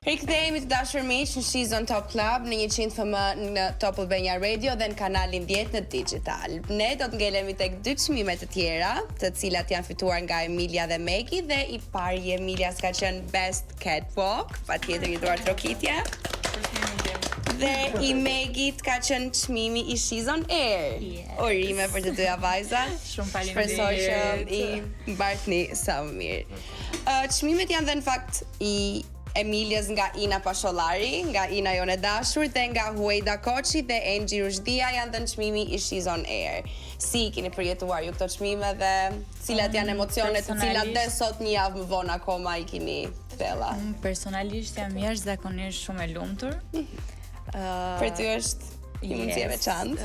Rikthehemi të dashur miq në She's on Top Club në 100 FM në Top Albania Radio dhe në kanalin 10 në digital. Ne do të ngelemi tek 2 çmime të tjera, të cilat janë fituar nga Emilia dhe Megi dhe i pari i Emilias ka qenë Best Catwalk, patjetër një dhuar trokitje. Dhe i Megit ka qenë çmimi i She's on Air. Urime për të dyja vajzat. Shumë faleminderit. Shpresoj që i mbartni sa më mirë. Çmimet janë dhe në fakt i Emilias nga Ina Pashollari, nga Ina Jone Dashur dhe nga Huejda Koçi dhe Engji Rushdia janë dhe në çmimi i She's on Air. Si keni përjetuar ju këto çmime dhe cilat janë emocionet të cilat dhe sot një javë më vonë akoma i keni thella? Personalisht jam jashtëzakonisht shumë e lumtur. Për ty është një mundësi e veçantë.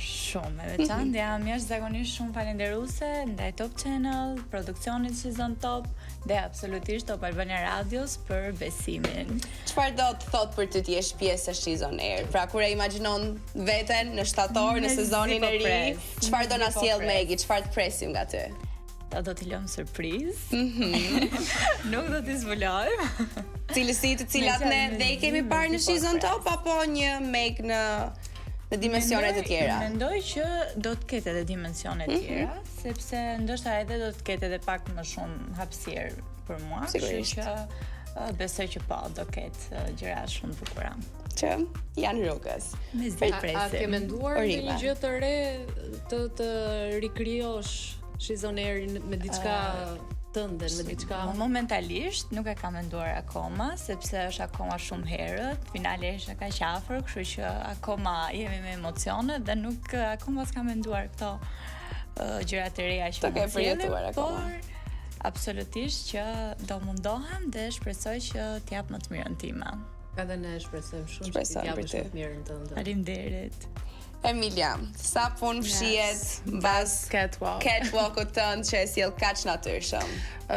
Shumë e veçantë. Jam jashtëzakonisht shumë falënderuese ndaj Top Channel, produksionit She's on Top dhe absolutisht Top Albania Radios për besimin. Çfarë do të thot për ty të jesh pjesë e She's on Air? Pra kur e imagjinon veten në shtator në sezonin e ri, çfarë do na sjell Megi? Çfarë të presim nga ty? Do t'i lëm surprizë. Nuk do t'i zbulojmë. Cilësi të cilat ne dhe i kemi parë në She's on Top apo një Meg në dimensione të tjera? Mendoj që do të ketë edhe dimensione të tjera, sepse ndoshta edhe do të ketë edhe pak më shumë hapësirë për mua, kështu që besoj që po do ketë gjëra shumë të bukura. Që janë rrugës. A ke menduar një gjë të re të rikrijosh She's on Air me diçka tënde, me diçka? Momentalisht nuk e kam menduar akoma, sepse është akoma shumë herët, finali është kaq afër, kështu që akoma jemi me emocione dhe nuk akoma s'kam menduar këto gjëra të reja që të ke përjetuar akoma. Por absolutisht që do mundohem dhe shpresoj që t'jap më të mirën time. Edhe ne shpresojmë shumë që t'i japësh më të mirën tënde. Faleminderit. Emilia, sa punë fshihet mbas catwalkut tënd që e sjell kaq natyrshëm?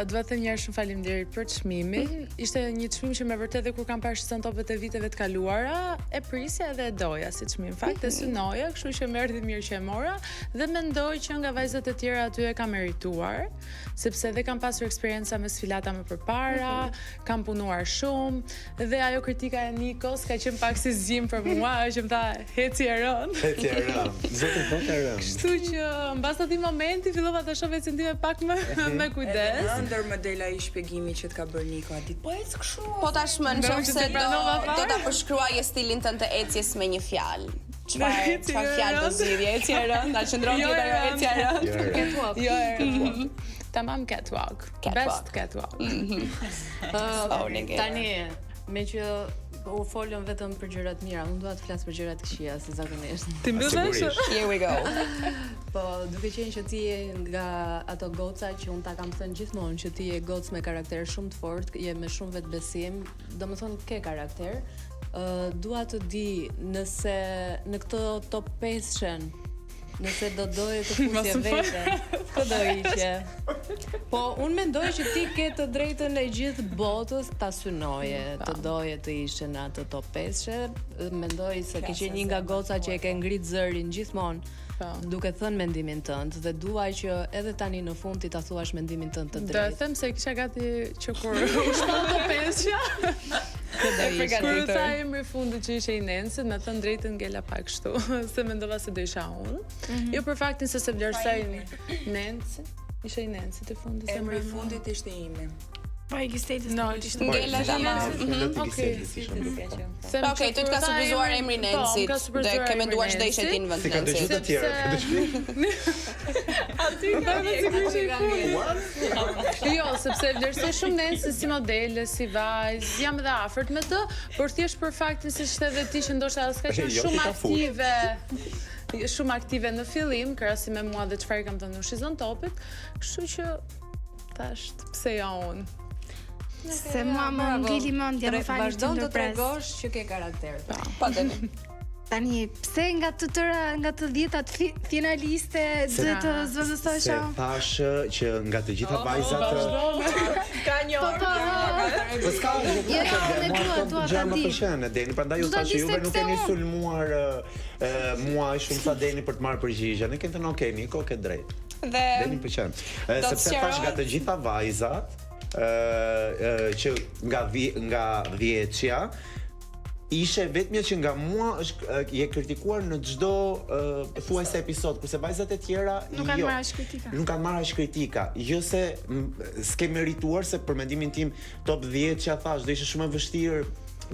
Dua të them një herë shumë faleminderit për çmimin. Ishte një çmim që me vërtetë kur kam parë She's on Top të viteve të kaluara, e prisja dhe e doja si çmim. Në fakt e synoja, kështu që më erdhi mirë që e mora dhe mendoj që nga vajzat e tjera aty e kam merituar, sepse dhe kam pasur eksperjenca me sfilata më përpara, kam punuar shumë dhe ajo kritika e Nikos ka qenë pak si zgjim për mua, që më tha heci e rënë. Zotën thotë e rënë. Kështu që mbas atij momenti fillova të shoh veten time pak me kujdes. Ndër modela i shpjegimi që të ka bërë Niko a ditë. Po ec kështu. Po tashmë nëse do ta përshkruaje stilin tënd të ecjes me një fjalë. Çfarë fjalë do zgjidhje? Ecje e rënd, na qëndron ti ajo ecje e rënd. Catwalk. Jo e rënd. Tamam catwalk. Best catwalk. Tani, me që u folëm vetëm për gjëra të mira, unë dua të flas për gjëra të këqija si zakonisht. Ti mbyllesh? Here we go. Po, duke qenë që ti je nga ato goca që unë ta kam thënë gjithmonë që ti je gocë me karakter shumë të fortë, je me shumë vetbesim, domethënë ke karakter. Dua të di nëse në këto top 5-shen nëse do doje të fusje veten, kë do ishte? Po, unë mendoj që ti ke të drejtën e gjithë botës ta synoje, të doje të ishe në atë top 5-she. Mendoj se ke qenë një nga goca që e ke ngrit zërin gjithmonë, duke thënë mendimin tënd dhe duaj që edhe tani në fund ti ta thuash mendimin tënd të drejtë. Do them se kisha gati që kur u shpall top 5-sha. Kur tha emri fundit që ishe i Nensit, me thënë drejtën ngela pak kështu, se mendova se do isha unë. Jo për faktin se vlerësoj Nensi, ishe i Nensit e fundit. Emri i fundit ishte imi. Po i Gistelis. No, ngela tamam. Okej, ty të ka surprizuar emri Nensit. Dhe ke menduar që do ishte ti në vend Nensit. Ka dëgjuar të tjerë. Aty jo, sepse vlerësoj shumë Nensin si modele, si vajzë, jam edhe afërt me të, por thjesht për faktin se ishte edhe ti që ndoshta s'ka qenë shumë aktive. Shumë aktive në fillim, krahasim me mua dhe çfarë kam thënë në She's on Topit, kështu që thash pse jo unë. Se mua më ngili mendja më falni vazhdo të tregosh që ke karakter. Po tani. Tani, pse nga të tëra, nga të 10 finaliste duhet të zvendësosha? Se thash që nga të gjitha vajzat ka një Po s'ka gjë më pëlqen Deni, prandaj ju thash juve nuk keni sulmuar muaj shumë sa Deni për të marrë përgjigje. Ne kemi thënë okay, Niko, ke drejt. Deni pëlqen. Sepse thash nga të gjitha vajzat që nga vjeçja ishe vetmja që nga mua je kritikuar në çdo thuajse episod, kurse vajzat e tjera Nuk kanë marrë as kritika. Nuk kanë marrë as kritika. Jo se s'ke merituar, se për mendimin tim top 10 që thash do ishte shumë e vështirë,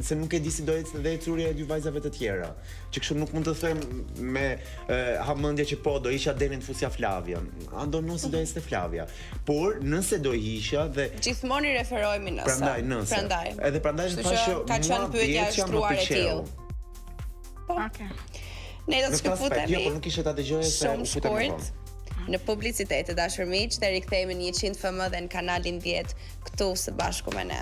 se nuk e di si do ecë dhe ecuria e dy vajzave të tjera. Që kështu nuk mund të them me hamendje që po do isha deri në fusja Flavia. Andonë si do ecë Flavia. Por nëse do isha dhe gjithmonë i referohemi nëse. Prandaj nëse. Prandaj. Edhe prandaj thashë ka qenë pyetja e shtruar e tillë. Po. Okej. Ne do të shkëputemi. Jo, por nuk kishe ta dëgjoje se u futem më vonë. Në publicitet të dashur miq, dhe rikthehemi në 100 FM dhe në kanalin 10 këtu së bashku me ne.